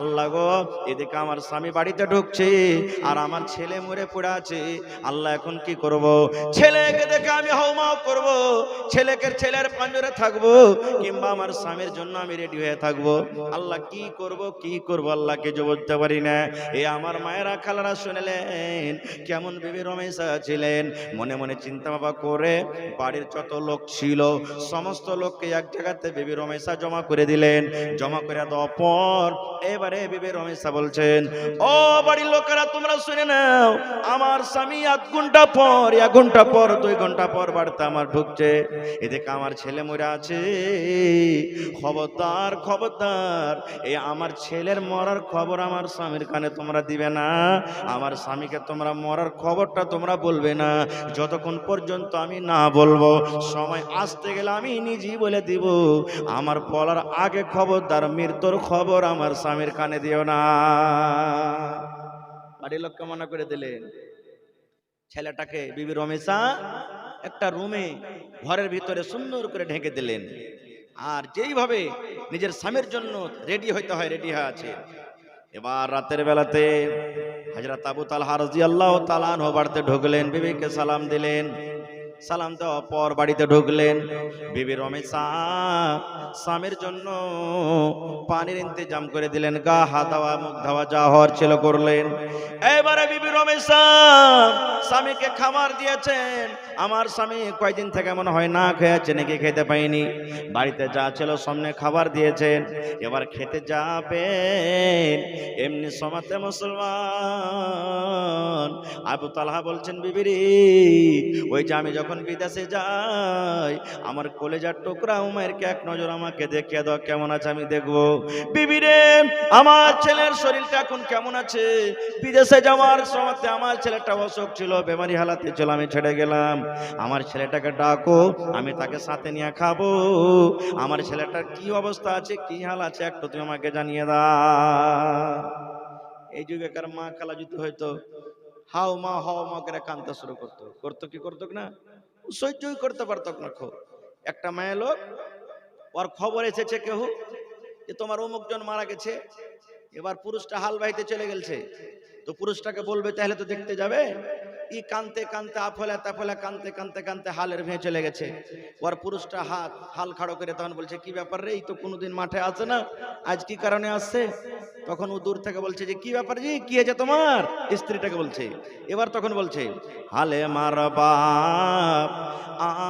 আল্লাহ গো, এদিকে আমার স্বামী বাড়িতে ঢুকছে আর আমার ছেলে মরে পড়ে আছে। আল্লাহ এখন কি করব? ছেলেকে দেখে আমি হাউমাউ করব, ছেলের পাঞ্জরে থাকবো, কিংবা আমার স্বামীর জন্য আমি রেডি হয়ে থাকবো। আল্লাহ কি করব কি করব আল্লাহকে যে বলতে পারি না। এ আমার মায়েরা খালারা শুনলেন কেমন বিবি রমেশা ছিলেন। মনে মনে চিন্তা ভাবনা করে বাড়ির যত লোক ছিল সমস্ত লোককে এক জায়গাতে বিবি রমেশা জমা করে দিলেন। জমা করে দেওয়ার পর এবারে বিবি রমেশা বলছেন, ও বাড়ির লোকেরা তোমরা শুনে নাও, আমার স্বামী 1 ঘন্টা পর 1 ঘন্টা পর 2 ঘন্টা পর বাড়িতে আমার ঢুকছে। এদিকে আমার ছেলে মরে আছে। খবরদার খবরদার, এই আমার ছেলের মরার খবর আমার স্বামীর কানে তোমরা দিবে না। আমার স্বামীকে তোমরা মরার খবরটা তোমরা বলবে না যতক্ষণ পর্যন্ত আমি না বলবো। সময় আসতে গেলে আমি নিজেই বলে দিব। আমার বলার আগে খবরদার মৃত্যুর খবর আমার স্বামীর কানে দিও না। বাড়ির লোককে মানা করে দিলেন। ছেলেটাকে বিবি রমেশা একটা রুমে ঘরের ভিতরে সুন্দর করে ঢেকে দিলেন। আর যেইভাবে নিজের স্বামীর জন্য রেডি হইতে হয় রেডি হয়ে আছে। এবার রাতের বেলাতে হযরত আবু তালহা রাদিয়াল্লাহু তাআলা আনহু বাড়িতে ঢুকলেন, বিবিকে সালাম দিলেন। সালাম দেওয়ার পর বাড়িতে ঢুকলেন। বিবি রমেশা স্বামীর জন্য পানির ইন্তজাম করে দিলেন, গা হাত ধোয়া মুখ ধোয়া যা হওয়ার ছিল করলেন। এবারে বিবি রমেশা স্বামীকে খাবার দিয়েছেন। আমার স্বামী কয়দিন থেকে মনে হয় না খেয়েছে, নাকি খেতে পাইনি। বাড়িতে যা ছিল সামনে খাবার দিয়েছেন, এবার খেতে যাবেন। এমনি সমাতে মুসলমান আবু তালহা বলছেন, বিবিরি ওই যে আমি যখন বিদেশে যাই আমার কলেজার টুকরা উমাইরকে এক নজর আমাকে দেখিয়ে দাও, কেমন আছে আমি দেখবো। বিবিরে আমার ছেলের শরীরটা এখন কেমন আছে? বিদেশে যাওয়ার সময় আমার ছেলেটা অসুখ ছিল, বেমারি হালাতে ছিল, আমি ছেড়ে গেলাম। আমার ছেলেটাকে ডাকো, আমি তাকে সাথে নিয়ে খাবো। আমার ছেলেটার কি অবস্থা আছে, কি হাল আছে একটু তুমি আমাকে জানিয়ে দাও। এই যুগেকার মা খালা যদি হয়তো হাও মা করে কাঁদতে শুরু করতো কি করতো না, সহ্যই করতে পারতো না। একটা মেয়ে লোক, ওর খবর এসেছে কেউ যে তোমার অমুক জন মারা গেছে। এবার পুরুষটা হাল বাইতে চলে গেছে, তো পুরুষটাকে বলবে তাহলে তো দেখতে যাবে। ই কানতে কানতে আফলে তাফলে কানতে কানতে কানতে হালের ভেঙে চলে গেছে। ওর পুরুষটা হাল খাড়ো করে তখন বলছে, কি ব্যাপার রে, এই তো কোনোদিন মাঠে আসে না, আজ কি কারণে আসছে? তখন ও দূর থেকে বলছে যে কি ব্যাপার জি, কি হয়েছে তোমার? স্ত্রীটাকে বলছে। এবার তখন বলছে, হালে মার বাপ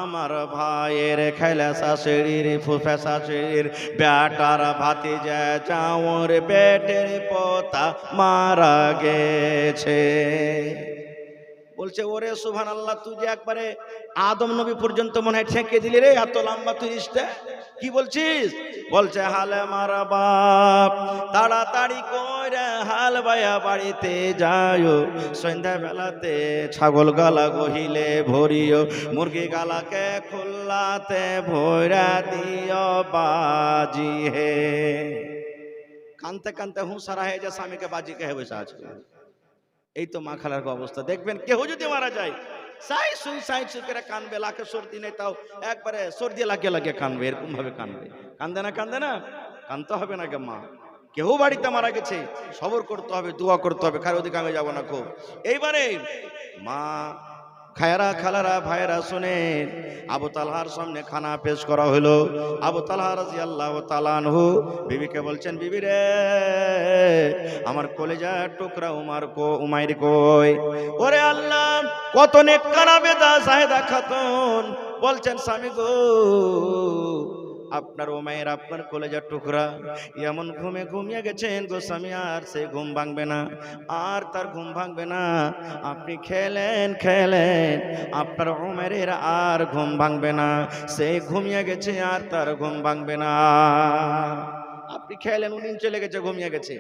আমার ভাইয়ের খেলা শাশুড়ির ফুফা শাশুড়ির বেটার ভাতিজা চাওর পেটের পোতা মারা গেছে। বলছে, ওরে সুবহানাল্লাহ, তুই যে একবারে আদম নবী পর্যন্ত মনে হয় ঠেকে দিলি রে, এত লম্বা তুই রিশতে কি বলছিস? বলছে, হালে মারা বাপ তাড়াতাড়ি করে হাল বাইয়া বাড়িতে যাও, সন্ধ্যা বেলাতে ছাগল গালা গহিলে ভরিও, মুরগি গালাকে খুল্লাতে ভরা দিও বাজি হে। কানতে কানতে হুঁসারা হয়ে যায়, স্বামীকে বাজি কে বসে আছে। এই তো মা খালার অবস্থা। দেখবেন কেউ যদি মারা যায় সাই সুই করে কানবে, লাখে সর্দি নেই তাও একবারে সর্দি লাগিয়ে লাগিয়ে কানবে, এরকম ভাবে কানবে। কান্দে না কানতে হবে না গে মা। কেউ বাড়িতে মারা গেছে সবর করতে হবে, দোয়া করতে হবে, কারো ওদিকে আমি যাবো না। খুব এইবারে মা খায়রা খালারা ভাইরা শুনেন, আবু তালহার সামনে খানা পেশ করা হলো। আবু তালহা রাদিয়াল্লাহু তাআলা আনহু বিবিকে বলছেন, বিবি রে আমার কলেজার টুকরা উমাইর কই? ওরে আল্লাহ, কত নেককারা বেদা সাহেদা খাতুন বলছেন, স্বামী গো আপনার উমাইর আপনার কলেজার টুকরা এমন ঘুমে ঘুমিয়ে গেছেন গো স্বামী, আর সে ঘুম ভাঙবে না, আর তার ঘুম ভাঙবে না। আপনি খেলেন আপনার উমাইরের আর ঘুম ভাঙবে না, সে ঘুমিয়ে গেছে আর তার ঘুম ভাঙবে না। আপনি খেলেন, উনি চলে গেছে, ঘুমিয়ে গেছে।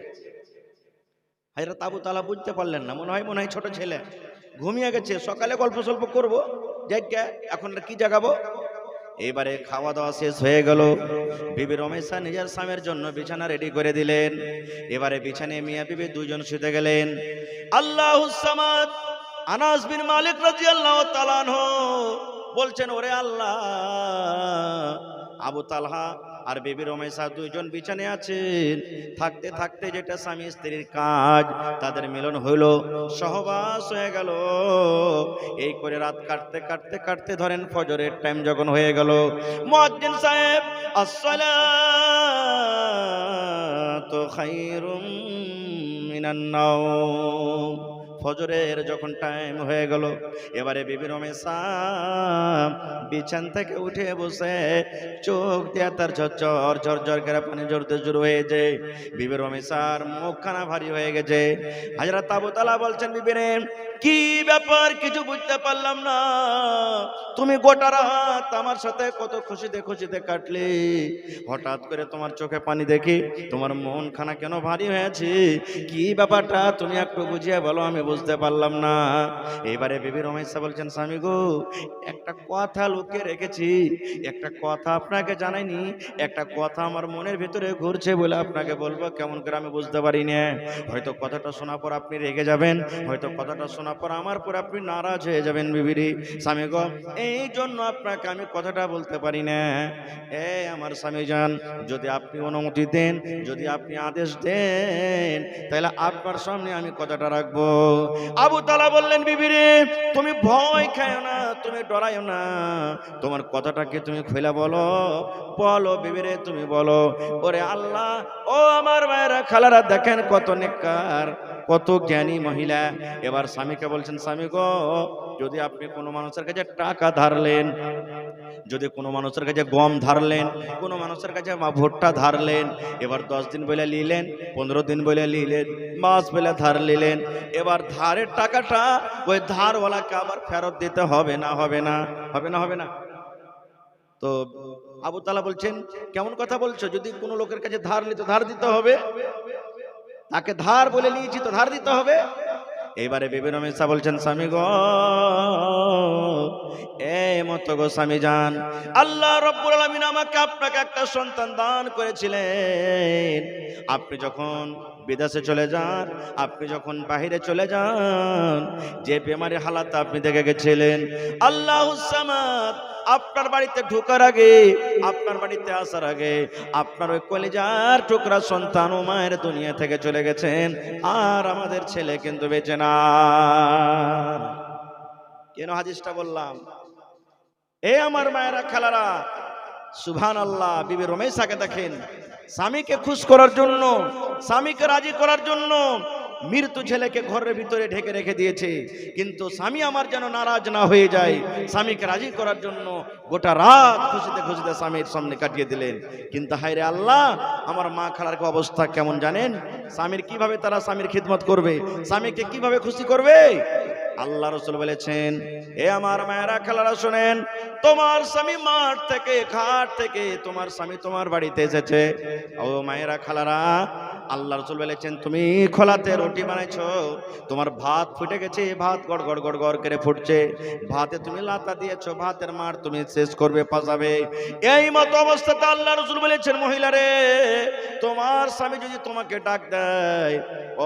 হযরত আবু তালহা বুঝতে পারলেন না, মনে হয় ছোট ছেলে ঘুমিয়ে গেছে, সকালে গল্প সল্প করবো, জায়গা এখন কি জাগাবো। এবারে খাওয়া দাওয়া শেষ হয়ে গেল। বিবি রমেশা নিজের স্বামীর জন্য বিছানা রেডি করে দিলেন। এবারে বিছানায় মিয়া বিবি দুইজন শুতে গেলেন। আল্লাহুস সামাদ আনাস বিন মালিক রাদিয়াল্লাহু তাআলা আনহু বলছেন, ওরে আল্লাহ, আবু তালহা আর বিবি রমেশা দুইজন বিছানায় আছেন। থাকতে থাকতে যেটা স্বামী স্ত্রীর কাজ, তাদের মিলন হইল, সহবাস হয়ে গেল। এই করে রাত কাটতে কাটতে কাটতে ধরেন ফজরের টাইম যখন হয়ে গেল, মুয়াজ্জিন সাহেব আসসালাতু খায়রুম মিনান নাওম, ফজরের যখন টাইম হয়ে গেল, এবারে বিবি রমেশা বিছান থেকে উঠে বসে চোখ দিয়ে তার ঝরঝর ঝরঝর করে পানি ঝরতে শুরু হয়েছে। বিবি রমেশার মুখখানা ভারী হয়ে গেছে। হযরত আবু তালহা বলছেন, বিবি রে কি ব্যাপার, কিছু বুঝতে পারলাম না, তুমি গোটা রাত আমার সাথে কত খুশিতে খুশিতে কাটলে, হঠাৎ করে তোমার চোখে পানি দেখি তোমার মন খানা কেন ভারী হয়েছে, কি ব্যাপারটা তুমি একটু বুঝিয়ে বলো, আমি বুঝতে পারলাম না। এবারে বিবি রমেশা বলছেন, স্বামী গো একটা কথা লুকিয়ে রেখেছি, একটা কথা আপনাকে জানাইনি, একটা কথা আমার মনের ভিতরে ঘুরছে বলে আপনাকে বলবো, কেমন করে আমি বুঝতে পারি না। হয়তো কথাটা শোনার পর আপনি রেগে যাবেন, হয়তো কথাটা শোনার পর আমার পর আপনি নারাজ হয়ে যাবেন। বিবিরি স্বামী গো এই জন্য আপনাকে আমি কথাটা বলতে পারি না। আমার স্বামী যান, যদি আপনি অনুমতি দেন, যদি আপনি আদেশ দেন, তাহলে আপনার সামনে আমি কথাটা রাখবো। আবু তালহা বললেন, বিবি রে তুমি ভয় খাও না, তুমি ডরাইও না, তোমার কথাটাকে তুমি খুলে বলো, বলো বিবি রে তুমি বলো। ওরে আল্লাহ, ও আমার মায়েরা খালারা দেখেন কত নেককার, কত জ্ঞানী মহিলা। এবার স্বামীকে বলছেন, স্বামী গো যদি আপনি কোনো মানুষের কাছে টাকা ধারলেন, যদি কোনো মানুষের কাছে গম ধারলেন, কোনো মানুষের কাছে ভুট্টা ধারলেন, এবার 10 দিন বলে নিলেন, 15 দিন বলে নিলেন, মাস বলে ধার নিলেন, এবার ধারের টাকাটা ওই ধারওয়ালাকে আবার ফেরত দিতে হবে না, হবে না, হবে না, হবে না? তো আবু তালহা বলছেন, কেমন কথা বলছো, যদি কোনো লোকের কাছে ধার নিতে ধার দিতে হবে, তাকে ধার বলে নিয়েছি তো ধার দিতে হবে। এবারে বিবি রমেশা বলছেন, স্বামী গো এই মতো গো স্বামী যান, আল্লাহ রাব্বুল আলামিন আমাকে আপনাকে একটা সন্তান দান করেছিলেন। আপনি যখন বিদেশে চলে যান, আপনি যখন বাহিরে চলে যান, যে বেমারি হালাত আপনি দেখে গেছিলেন, আল্লাহুস সামাদ আপনার বাড়িতে ঢোকার আগে, আপনার বাড়িতে আসার আগে আপনার ওই কলিজার টুকরা সন্তান ও মায়ের দুনিয়া থেকে চলে গেছেন, আর আমাদের ছেলে কিন্তু বেঁচে না। কেন হাদিসটা বললাম? আমার মায়েরা খালারা, সুবহানাল্লাহ, বিবি রমেশাকে দেখেন, স্বামীকে খুশ করার জন্য, স্বামীকে রাজি করার জন্য মৃত্যু ছেলেকে ঘরের ভিতরে ঢেকে রেখে দিয়েছে, কিন্তু স্বামী আমার যেন নারাজ না হয়ে যায়, স্বামীকে রাজি করার জন্য গোটা রাত খুশিতে খুশিতে স্বামীর সামনে কাটিয়ে দিলেন। কিন্তু হায়রে আল্লাহ, আমার মা খালার অবস্থা কেমন জানেন? স্বামীর কিভাবে তারা স্বামীর খিদমত করবে, স্বামীকে কিভাবে খুশি করবে? আল্লাহ রাসূল বলেছেন, আমার মায়েরা খালারা শুনেন, তোমার স্বামী মাঠ থেকে ঘাট থেকে তোমার স্বামী তোমার বাড়িতে এসেছে, ও মায়েরা খালারা, আল্লাহ রাসূল বলেছেন, তুমি খোলাতে রুটি বানাইছো, তোমার ভাত ফুটে গেছে, ভাত গড় গড় গড় গড় করে ফুটছে, ভাতে তুমি লাতা দিয়েছো, ভাতের মার তুমি শেষ করবে, পাজাবে। এই মতো অবস্থাতে আল্লাহ রাসূল বলেছেন, মহিলা রে, তোমার স্বামী যদি তোমাকে ডাক দেয়,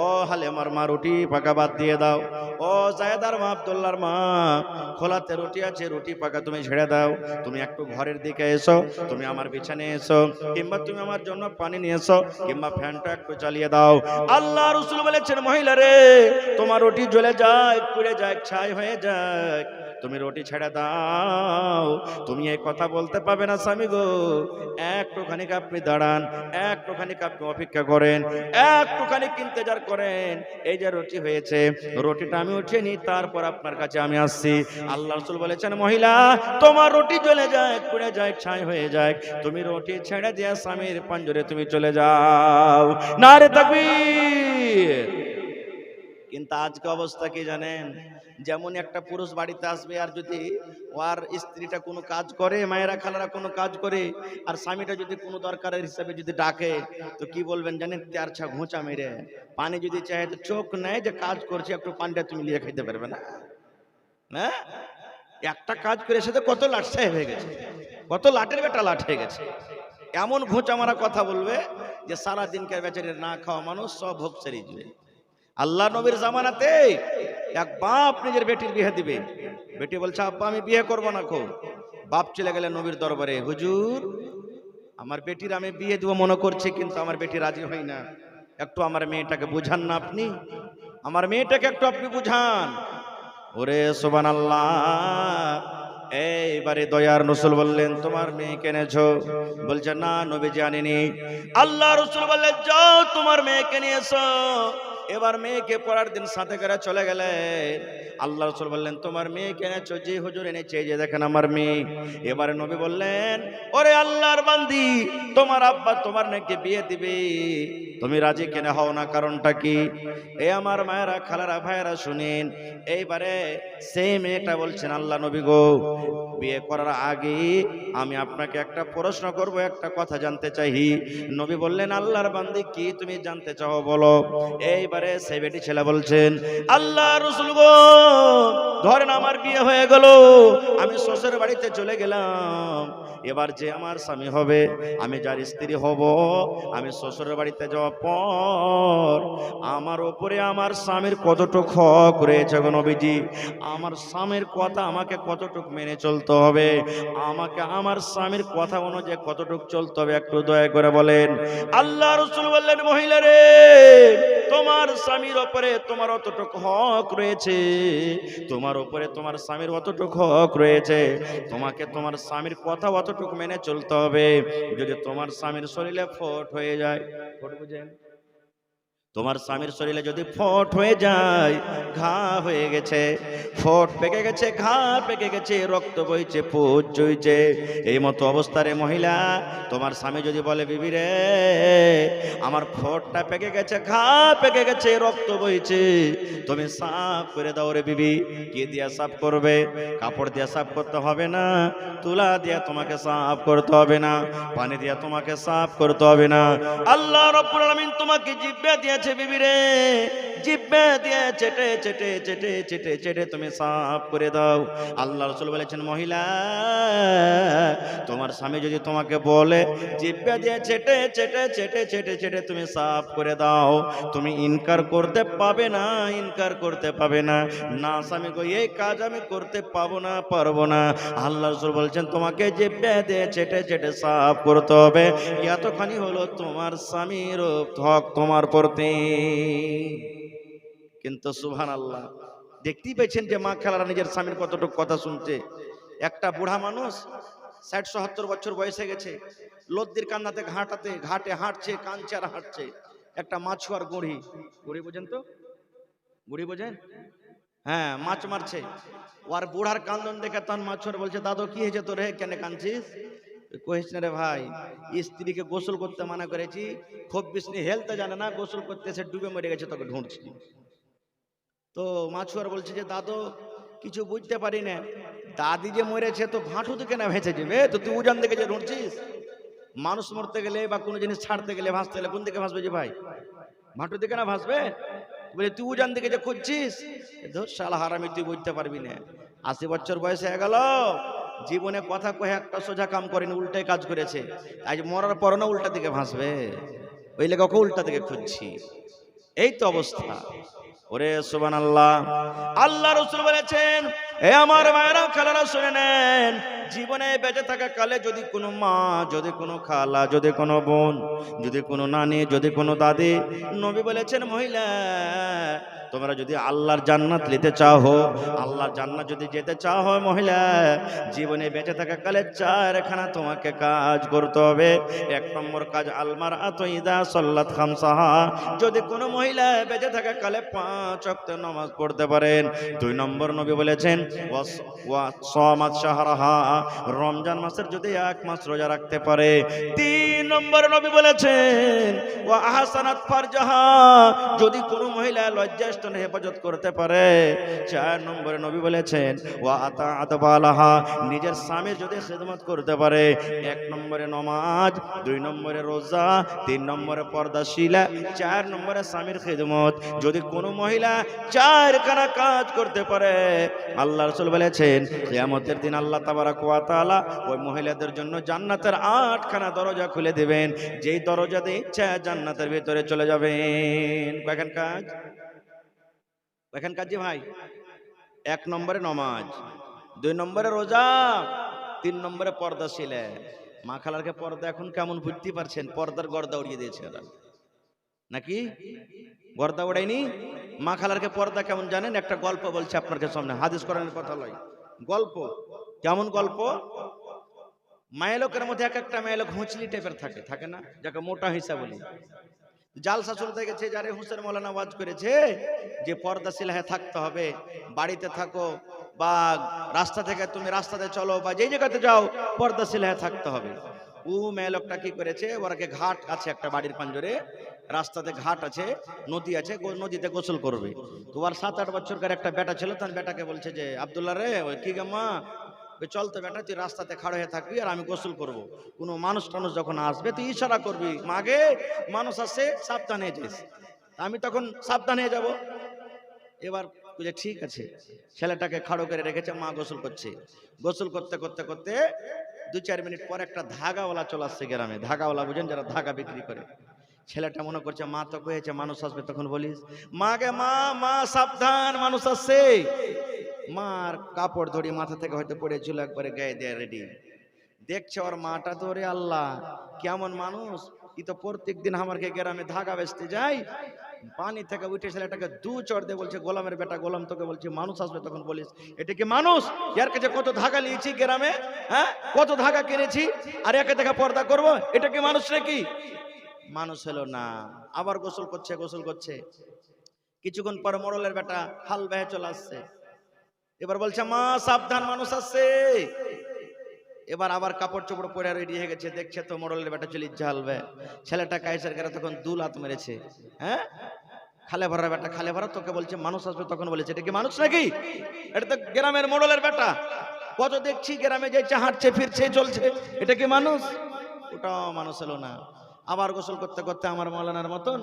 ও হালেমার মা রুটি পাকা বাদ দিয়ে দাও, ও জায়েদার মা, আব্দুল্লাহর মা, খোলাতে রুটি আছে, রুটি পাকা তুমি ছেড়ে দাও, তুমি একটু ঘরের দিকে এসো, তুমি আমার বিছানায় এসো, কিংবা তুমি আমার জন্য পানি নিয়ে এসো, কিংবা ফ্যানটা একটু চালিয়ে দাও। আল্লাহ রাসূল বলেছেন, মহিলা রে, তোমার রুটি জ্বলে যায়, পুড়ে যায়, ছাই হয়ে যায়, তুমি রুটি ছেড়ে দাও। তুমি এই কথা বলতে পারবে না স্বামী গো, একটুখানি আপনি দাঁড়ান, একটুখানি আপনি অপেক্ষা করেন, একটুখানি ইন্তজার করেন, এই যে রুটি হয়েছে, রুটিটা আমি উঠিয়ে নিই, তারপর আপনার কাছে আমি আসছি। আল্লাহ রাসূল বলেছেন, মহিলা, তোমার রুটি জ্বলে যায়, পুড়ে যায়, ছাই হয়ে যায়, তুমি রুটি ছেড়ে দিয়ে স্বামীর পাঞ্জরে তুমি চলে যাও। নারে তাকবীর। কিন্তু আজকে অবস্থা কি জানেন? যেমন একটা পুরুষ বাড়িতে আসবে, আর যদি ওর স্ত্রীটা কোনো কাজ করে, মায়েরা খালারা কোনো কাজ করে, আর স্বামীটা যদি কোনো দরকারের হিসাবে যদি ডাকে, তো কি বলবেন জানেন? তেরছা ঘোঁচা মেরে পানি যদি চায় তো চোখ নেয় যে কাজ করছে, একটু পানিটা তুমি নিয়ে খেতে পারবে না? হ্যাঁ, একটা কাজ করে সাথে কত লাট হয়ে গেছে, কত লাটের বেটা লাট হয়ে গেছে। এমন ঘোঁচা মারা কথা বলবে যে সারা দিনকার বেচারে না খাওয়া মানুষ সব ভোগ সেরে যাবে। আল্লাহ নবীর জামানাতে এক বাপ নিজের বেটির বিয়ে দিবে, বেটি বলছে, আব্বা আমি বিয়ে করবো না। বাপ চলে গেলে নবীর দরবারে, হুজুর আমার বেটির আমি বিয়ে দেবো মনে করছি, কিন্তু আমার বেটি রাজি হয় না। একটু আমার মেয়েটাকে বুঝান না আপনি, আমার মেয়েটাকে একটু আপনি বুঝান। ওরে সুবহানাল্লাহ। এইবারে দয়ার রাসূল বললেন, তোমার মেয়ে এনেছো? বলছে না নবীজি আনেনি। আল্লাহ রাসূল বললেন, যাও তোমার মেয়েকে নিয়ে এসো। এবার মেয়েকে পরের দিন সাথে করে চলে গেলেন। আল্লাহ রাসূল বললেন, তোমার মেয়েকে এনেছো? জি হুজুর এনেছি, এই যে দেখেন আমার মেয়ে। এবারে নবী বললেন, ওরে আল্লাহর বান্দি, তোমার আব্বা তোমার নাকি বিয়ে দিবে, তুমি রাজি কেন হও না? কারণটা কি? এ আমার মায়েরা, খালারা, ভাইয়েরা শুনেন। এইবারে সেই মেয়েটা বলছেন, আল্লাহ নবী গো, বিয়ে করার আগে আমি আপনাকে একটা প্রশ্ন করব, একটা কথা জানতে চাই। নবী বললেন, আল্লাহর বান্দি কি তুমি জানতে চাও বলো। এইবারে সেই বেটি ছেলে বলছেন, আল্লাহ রাসূল গো, ধরেন আমার বিয়ে হয়ে গেল, আমি শ্বশুর বাড়িতে চলে গেলাম। এবার যে আমার স্বামী হবে, আমি যার স্ত্রী হব, আমি শ্বশুরের বাড়িতে যাওয়ার পর আমার উপরে আমার স্বামীর কতটুকু হক রয়েছে গো নবীজি? আমার স্বামীর কথা আমাকে কতটুকু মেনে চলতে হবে? আমাকে আমার স্বামীর কথা অনুযায়ী কতটুকু চলতে হবে? একটু দয়া করে বলেন। আল্লাহ রাসূল বললেন, মহিলা রে, তোমার স্বামীর উপরে তোমার অতটুকু হক রয়েছে, তোমার উপরে তোমার স্বামীর অতটুকু হক রয়েছে। তোমাকে তোমার স্বামীর কথা অতটুকু মেনে চলতে হবে। যদি তোমার স্বামীর শরীরে ফোট হয়ে যায়, ফোট বুঝেন? তোমার স্বামীর শরীরে যদি ফোট হয়ে যায়, ঘা হয়ে গেছে, ফোট পেকে গেছে, ঘা পেকে গেছে, রক্ত বইছে, পুজ চুইছে, এই মতো অবস্থারে মহিলা, তোমার স্বামী যদি বলে, বিবি রে, আমার ফোটটা পেকে গেছে, ঘা পেকে গেছে, রক্ত বইছে, তুমি সাফ করে দাও রে বিবি। কি দিয়া সাফ করবে? কাপড় দিয়া সাফ করতে হবে না, তুলা দিয়া তোমাকে সাফ করতে হবে না, পানি দিয়া তোমাকে সাফ করতে হবে না। আল্লাহ রাব্বুল আলামিন তোমাকে জিহ্বা দিয়েছে বিবি রে, জিহ্বা দিয়ে চেটে চেটে চেটে চেটে চেটে তুমি সাফ করে দাও। আল্লাহ রাসূল বলেছেন, মহিলা, তোমার স্বামী যদি তোমাকে বলে জিহ্বা দিয়ে চেটে চেটে চেটে চেটে চেটে তুমি সাফ করে দাও, তুমি ইনকার করতে পাবে না, ইনকার করতে পাবে না। না স্বামী গো, এই কাজ আমি করতে পাবো না, পারবো না। আল্লাহ রাসূল বলছেন, তোমাকে জিহ্বা দিয়ে চেটে চেটে সাফ করতে হবে। এতখানি হলো তোমার স্বামীর হক তোমার প্রতি। কিন্তু সুবহানাল্লাহ, দেখতেই পেয়েছেন যে মা খালারা নিজের স্বামীর কতটুকু কথা শুনছে। একটা বুড়া মানুষ ৬০-৭০ বছর বয়সে গেছে, লদ্দির কান্নাতে ঘাটাতে ঘাটে হাঁটছে, কাঁদছে আর হাঁটছে। একটা মাছুয়ার গুড়ি, গুড়ি বোঝেন তো? গুড়ি বোঝেন? হ্যাঁ, মাছ মারছে। ওর বুড়ার কান্দন দেখে তখন মাছুয়ার বলছে, দাদু কি হয়েছে তোর, হে কেন কাঁদছিস? কহিস না রে ভাই, স্ত্রীকে গোসল করতে মানা করেছি, খুব বিষ্ণু হেলতে জানে না, গোসল করতে এসে ডুবে মরে গেছে, তোকে ঢুঁড়ছি। তো মাছুয়ার বলছে যে, দাদু কিছু বুঝতে পারি না, দাদি যে মরেছে তো ভাঁটু তো কেন ভেসে যাবে, তো তুই উজান দিকে যে ঢুঁড়ছিস? মানুষ মরতে গেলে বা কোনো জিনিস ছাড়তে গেলে, ভাসতে গেলে কোন দিকে ভাসবে যে ভাই? ভাঁটু দিকে না ভাসবে? বলে তুই উজান দিকে যে খুঁজছিস, ধর শালা হারামি, তুই বুঝতে পারবি না। ৮০ বছর বয়সে হয়ে গেল, জীবনে কথা কয়ে একটা সোজা কাম করেনি, উল্টাই কাজ করেছে। আজ মরার পর না উল্টা দিকে ভাসবে, ওই লেগে ওকে উল্টা দিকে খুঁজছি। এই তো অবস্থা। ওরে সুবহানাল্লাহ। আল্লাহ রাসূল বলেছেন, হে আমার ভাইরা খালারা শুনে নেন, জীবনে বেঁচে থাকা কালে যদি কোনো মা, যদি কোনো খালা, যদি কোনো বোন, যদি কোনো নানি, যদি কোনো দাদি, নবী বলেছেন, মহিলা, তোমরা যদি আল্লাহর জান্নাত নিতে চাও, আল্লাহর জান্নাত যদি যেতে চাও, মহিলা, জীবনে বেঁচে থাকা কালে চারখানা তোমাকে কাজ করতে হবে। ১ নম্বর কাজ, আলমার আতইদা সাল্লাত খামসাহা, যদি কোনো মহিলা বেঁচে থাকা কালে ৫ ওয়াক্ত নামাজ পড়তে পারেন। ২ নম্বর নবী বলেছেন, ওয়া সামাত শাহরাহা, রমজান মাসের যদি ১ মাস রোজা রাখতে পারে। ৩ নম্বর নবী বলেছেন, ওয়া আহসানাত ফারজাহা, যদি কোনো মহিলা লজ্জাস্থান হেফাজত করতে পারে। ৪ নম্বরে নবী বলেছেন, ওয়া আতাআত বালাহা, নিজের স্বামীর যদি খিদমত করতে পারে। ১ নম্বরে নামাজ, ২ নম্বরে রোজা, ৩ নম্বরে পর্দাশীলা, ৪ নম্বরে স্বামীর খিদমত। যদি কোনো মহিলা ৪খানা কাজ করতে পারে, আল্লাহ রাসূল বলেছেন, কিয়ামতের দিন আল্লাহ তাবারক ওয়া তাআলা ওই মহিলাদের জন্য জান্নাতের ৮খানা দরজা খুলে দিবেন, যেই দরজা দিয়ে ইচ্ছা জান্নাতের ভিতরে চলে যাবেন। কয়খান কাজ? কয়খান কাজ যে ভাই? ১ নম্বরে নামাজ, ২ নম্বরে রোজা, ৩ নম্বরে পর্দাশীলা, মা খালারকে পর্দা এখন কেমন বুঝতে পারছেন? পর্দার গর্দা উড়িয়ে দিয়েছে এরা, নাকি গর্দা ওড়ায়নি? মা খালারকে পর্দা কেমন জানেন? একটা গল্প বলছে আপনাদের সামনে, হাদিস কোরআনের কথা লয়, গল্প। কেমন গল্প? মায়েলোকের মধ্যে এক একটা মায়েলোক হুঁচলি টাইপের থাকে, থাকে না, যাকে মোটা হিসা বলি। জালসা চলতে গেছে, যারে হুসেন মৌলানা ওয়াজ করেছে যে পর্দাশীল হয়ে থাকতে হবে, বাড়িতে থাকো বা রাস্তা থেকে তুমি রাস্তাতে চলো বা যেই জায়গাতে যাও পর্দাশীল হয়ে থাকতে হবে। ও মেয়ে লোকটা কি করেছে, ওরাকে ঘাট আছে একটা বাড়ির পাঞ্জরে, রাস্তাতে ঘাট আছে, নদী আছে, নদীতে গোসল করবে। তো আর 7-8 বছরকার একটা বেটা ছিল, তার বেটাকে বলছে যে আব্দুল্লাহ রে, ওই কি গাম্মা, চল তো বেটা, তুই রাস্তাতে খাড়ো হয়ে থাকবি আর আমি গোসল করব। কোনো মানুষ টানুষ যখন আসবে তুই ইশারা করবি, মাগে মানুষ আসে সাবধানে যাস। আমি তখন সাবধান হয়ে যাব। এবার বুঝে ঠিক আছে, ছেলেটাকে খাড়ো করে রেখেছে, মা গোসল করছে। গোসল করতে করতে করতে 2-4 মিনিট পর একটা ধাগাওয়ালা চলে আসছে গ্রামে। ধাগাওয়ালা বুঝেন, যারা ধাগা বিক্রি করে। ছেলেটা মনে করছে মা তো কয়েছে মানুষ আসবে, তখন বলিস মাগে মা, মা সাবধান মানুষ আসছে। মার কাপড় ধরি মাথা থেকে হয়তো পড়েছিল, একবারে গায়ে দেয় রেডি। দেখছে ওর মাটা তো, রে আল্লাহ কেমন মানুষ, ই তো প্রত্যেক দিন আমাকে গ্রামে ধাগা বেচতে যাই। পানি থেকে উঠে ছেলেটাকে 2 চড় দিয়ে বলছে গোলামের বেটা গোলাম, তোকে বলছি মানুষ আসবে, তখন বলিস এটা কি মানুষ? এর কাছে কত ধাগা নিয়েছি গ্রামে, হ্যাঁ কত ধাগা কিনেছি, আর একে দেখা পর্দা করবো, এটা কি মানুষ নাকি? মানুষ হলো না। আবার গোসল করছে, গোসল করছে। কিছুক্ষণ পর মোড়লের বেটা হাল বেহে চলে আসছে। এবার বলছে মা সাবধান মানুষ আসছে। এবার আবার কাপড় চোপড় পরে রেডি হয়ে গেছে, দেখছে তো মোড়লের বেটা চলে ঝালবে। ছেলেটা কাইসার করে তখন 2 লাত মেরেছে। হ্যাঁ খালে ভরা বেটা, খালে ভরা, তোকে বলছে মানুষ আসবে, তখন বলেছে এটা কি মানুষ নাকি? এটা তো গ্রামের মোড়লের বেটা, কত দেখছি গ্রামে যাইছে, হাঁটছে ফিরছে চলছে, এটা কি মানুষ? ওটাও মানুষ হলো না। আবার গোসল করতে করতে আমার মৌলানার মতন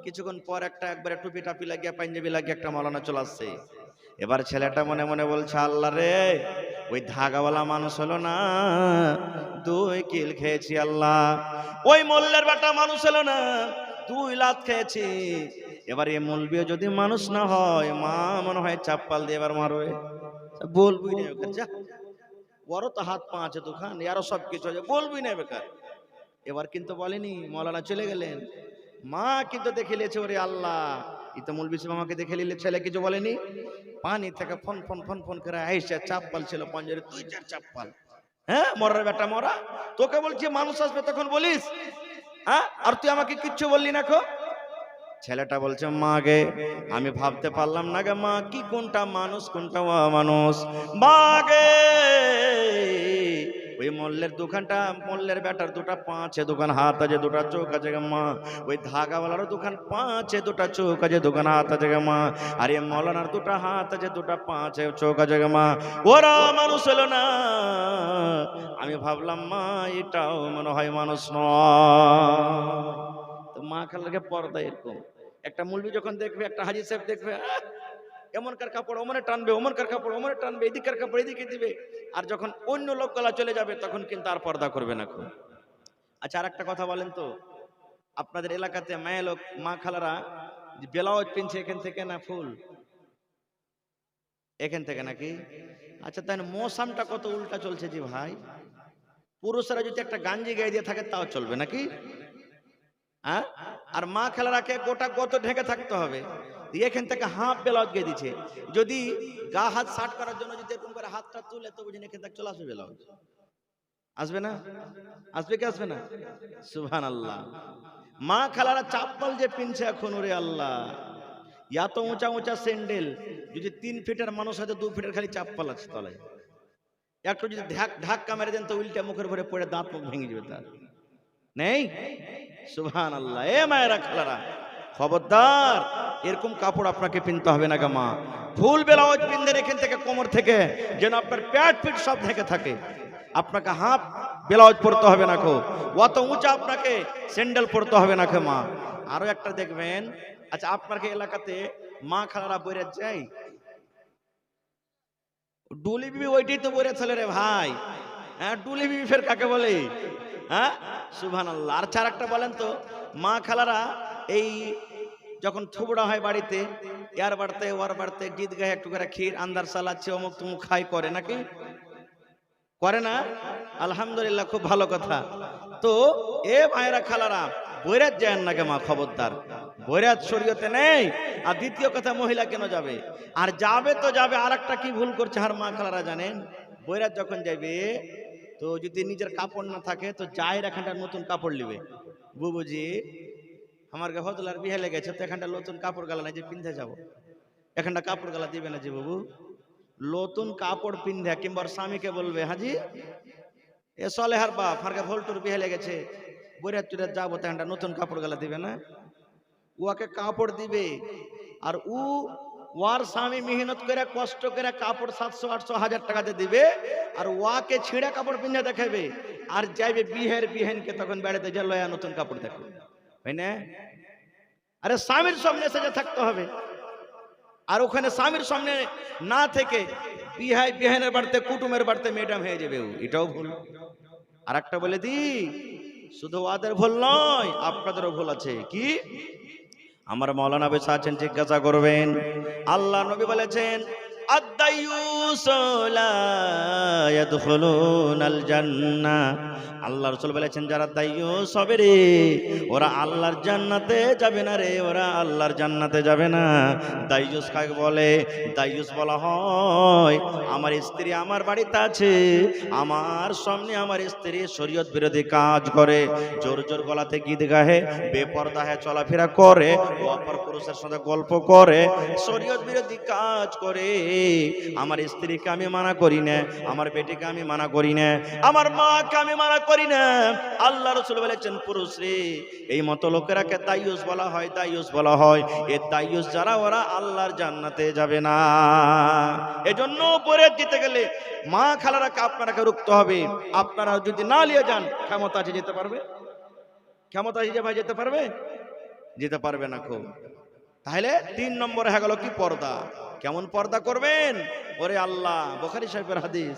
কিছুক্ষণ পর একটা একবারে টুপি টাপি লাগিয়ে পাঞ্জাবি লাগিয়ে একটা মৌলানা চলে আসছে। এবার ছেলেটা মনে মনে বলছে আল্লাহ রে, ওই ধাগাওয়ালা মানুষ হলো না, 2 কিল খেয়েছি আল্লাহ। ওই মোল্লের বেটা মানুষ হলো না, 2 লাত খেয়েছি। এবার এই মৌলবিও যদি মানুষ না হয়, মা মনে হয় চাপ্পাল দিয়ে এবার মারবে। বলবি না বেকার, যা ওরও তো হাত পা আছে দোকান, আরো সব কিছু আছে, বলবি না বেকার। এবার কিন্তু বলেনি, মৌলানা চলে গেলেন। মা কিন্তু দেখে নিয়েছে, ওরে আল্লাহ ইতো মৌলবি সাহেব আমাকে দেখে নিলে, ছেলে কিছু বলেনি। পানি থেকে ফন ফন ফন ফন করে আইসা চাপ্পাল ছিল পঞ্জরে, 2-4 চাপ্পাল। হ্যাঁ মরার বেটা মরা, তোকে বলছি মানুষ আসবে, তখন বলিস হ্যাঁ, আর তুই আমাকে কিচ্ছু বললি না কো। ছেলেটা বলছে মা গে, আমি ভাবতে পারলাম না গে মা, কি কোনটা মানুষ কোনটা অমানুষ। মা গে ওই মোল্লের দোকানটা, মোল্লের বেটার 2টা পা আছে, দোকান হাত আছে, 2টা চোখ আছে গে মা। ওই ধাগাওয়ালারও দোকান পা আছে, 2টা চোখ আছে, দোকান হাত আছে গে মা। আর এই মৌলানার 2টা হাত আছে, 2টা পা আছে, চোখ আছে গে মা। ওরা মানুষ হলো না। আমি ভাবলাম মা এটাও মনে হয় মানুষ নয়। তো মা খালাকে পর্দা এরকম। একটা মৌলবি যখন দেখবে, একটা হাজী সাহেব দেখবে, এমনকার কাপড় ওমনে টানবে, ওমনকার কাপড় ওমনে টানবে, এদিকের কাপড় এদিকে দিবে। আর যখন অন্য লোকগুলা চলে যাবে, তখন কিন্তু আর পর্দা করবে না খুব। আচ্ছা আর একটা কথা বলেন তো, আপনাদের এলাকাতে মেয়ে লোক মা খালারা ব্লাউজ পিনছে এখান থেকে না ফুল এখান থেকে নাকি? আচ্ছা তাই মৌসামটা কত উল্টা চলছে জি ভাই। পুরুষরা যদি একটা গাঞ্জি গায়ে দিয়ে থাকে তাও চলবে নাকি? হ্যাঁ, আর মা খালারাকে গোটা গত ঢেকে থাকতে হবে। এখান থেকে হাফ ব্লাউজ গিয়ে দিচ্ছে, যদি গা হাত শার্ট করার জন্য যদি এরকম করে হাতটা তুলে, তো বুঝেন এখান থেকে চলে আসবে ব্লাউজ। আসবে না? আসবে কি আসবে না? সুবহানাল্লাহ। মা খালারা চাপ্পল যে পিনছে এখন, ওরে আল্লাহ, এত উঁচা উঁচা স্যান্ডেল, যদি 3 ফিটের মানুষ আছে, 2 ফিটের খালি চাপ্পল আছে তলায়। একটু যদি ধাক্কা মেরে দেন তো উল্টে মুখের ভরে পড়ে দাঁত মুখ ভেঙে যাবে তার, নেই? সুবহানাল্লাহ। এ মায়েরা খালারা খবরদার, এরকম কাপড় আপনাকে কিনতে হবে না গা মা। ফুল ব্লাউজ পিনদের এখান থেকে কোমর থেকে যেন আপনার পেট পিঠ সব ঢেকে থাকে। আপনাকে হাফ ব্লাউজ পরতে হবে না কো, অত উঁচা আপনাকে স্যান্ডেল পরতে হবে না খো মা। আরো একটা দেখবেন, আচ্ছা আপনার এলাকাতে মা খালারা বইরে যায়, ডুলি বিবি ওইটাই তো বইরে চলে রে ভাই। হ্যাঁ ডুলি বিবি ফের কাকে বলে? হ্যাঁ সুবহানাল্লাহ। আর চার একটা বলেন তো, মা খালারা এই যখন থুবড়া হয় বাড়িতে, ইয়ার বাড়তে ওর বাড়তে গীত গায়ে একটু করে ক্ষীর আন্দার চালাচ্ছে, অমুক তুমুক খাই করে নাকি? করে না? আলহামদুলিল্লাহ, খুব ভালো কথা। তো এ ভাইরা খালারা, বৈরাত যায় না কে মা, খবরদার, বৈরাত শরীয়তে নেই। আর দ্বিতীয় কথা, মহিলা কেন যাবে? আর যাবে তো যাবে, আর একটা কি ভুল করছে আর মা খালারা জানেন, বৈরাত যখন যাবে তো যদি নিজের কাপড় না থাকে তো যায় এখানটা নতুন কাপড় নিবে। বুবুজি, আমার হদলার বিয়ে লেগেছে, তো এখানটা নতুন কাপড় গালা নাই যে পিন্ধে যাবো, এখানটা কাপড় গালা দিবে না যে বাবু। নতুন কাপড় পিন্ধে কিংবা স্বামীকে বলবে, হাজি এ সলেহার বাপ ফারকে ভোল্টুর বিয়ে লেগেছে, বৈরাত টুরাত যাবো, তো এখানটা নতুন কাপড় গালা দিবে না, উয়াকে কাপড় দিবে। আর ওয়ার স্বামী মেহনত করে কষ্ট করে কাপড় 700-800-1000 টাকাতে দিবে, আর ওয়াকে ছিঁড়া কাপড় পিন্ধে দেখাবে। আর যাইবে বিহের বিহেনকে তখন বেড়াতে যে লয়া নতুন কাপড় দেখো, হয় না? আরে স্বামীর সামনে সেজে থাকতে হবে। আর ওখানে স্বামীর সামনে না থেকে বিহাই বিহানের বাড়িতে কুটুমের বাড়িতে ম্যাডাম হয়ে যাবে, এটাও ভুল। আর একটা বলে দি, শুধু ওদের ভুল নয়, আপনাদেরও ভুল আছে। কি? আমার মাওলানা বেশা আছেন, জিজ্ঞাসা করবেন। আল্লাহ নবী বলেছেন, আদ-দায়্যুস লা ইয়াদখুলুনাল জান্নাহ। আল্লাহ রাসূল বলেছেন, যারা দায়্যুস হবে রে, ওরা আল্লাহর জান্নাতে যাবে না রে, ওরা আল্লাহর জান্নাতে যাবে না। দায়্যুস কাকে বলে? দায়্যুস বলা হয়, আমার স্ত্রী আমার বাড়িতে আছে, আমার সামনে আমার স্ত্রী শরীয়ত বিরোধী কাজ করে, জোর জোর গলাতে গীত গাহে, বেপরদা হয়ে চলাফেরা করে, অপর পুরুষের সাথে গল্প করে, শরীয়ত বিরোধী কাজ করে। আমার স্ত্রীকে আমি মানা করি না, আমার বেটিকে আমি মানা করি না, আমার মাকে আমি মানা করি না। আল্লাহ রাসূল বলেছেন, পুরুষ রে, এই মতো লোকেরাকে দায়ুস বলা হয়, দায়ুস বলা হয়। এই দায়ুস যারা, ওরা আল্লাহর জান্নাতে যাবে না। এজন্য পরে যেতে গেলে মা খালারাকে আপনারাকে রুখতে হবে। আপনারা যদি না নিয়ে যান, ক্ষমতা আছে যেতে পারবে? ক্ষমতা আছে যে ভাই যেতে পারবে? যেতে পারবে না। খুব তাহলে 3 নম্বরে হয়ে গেল কি? পর্দা। কেমন পর্দা করবেন? ওরে আল্লাহ, বুখারী শরীফের হাদিস।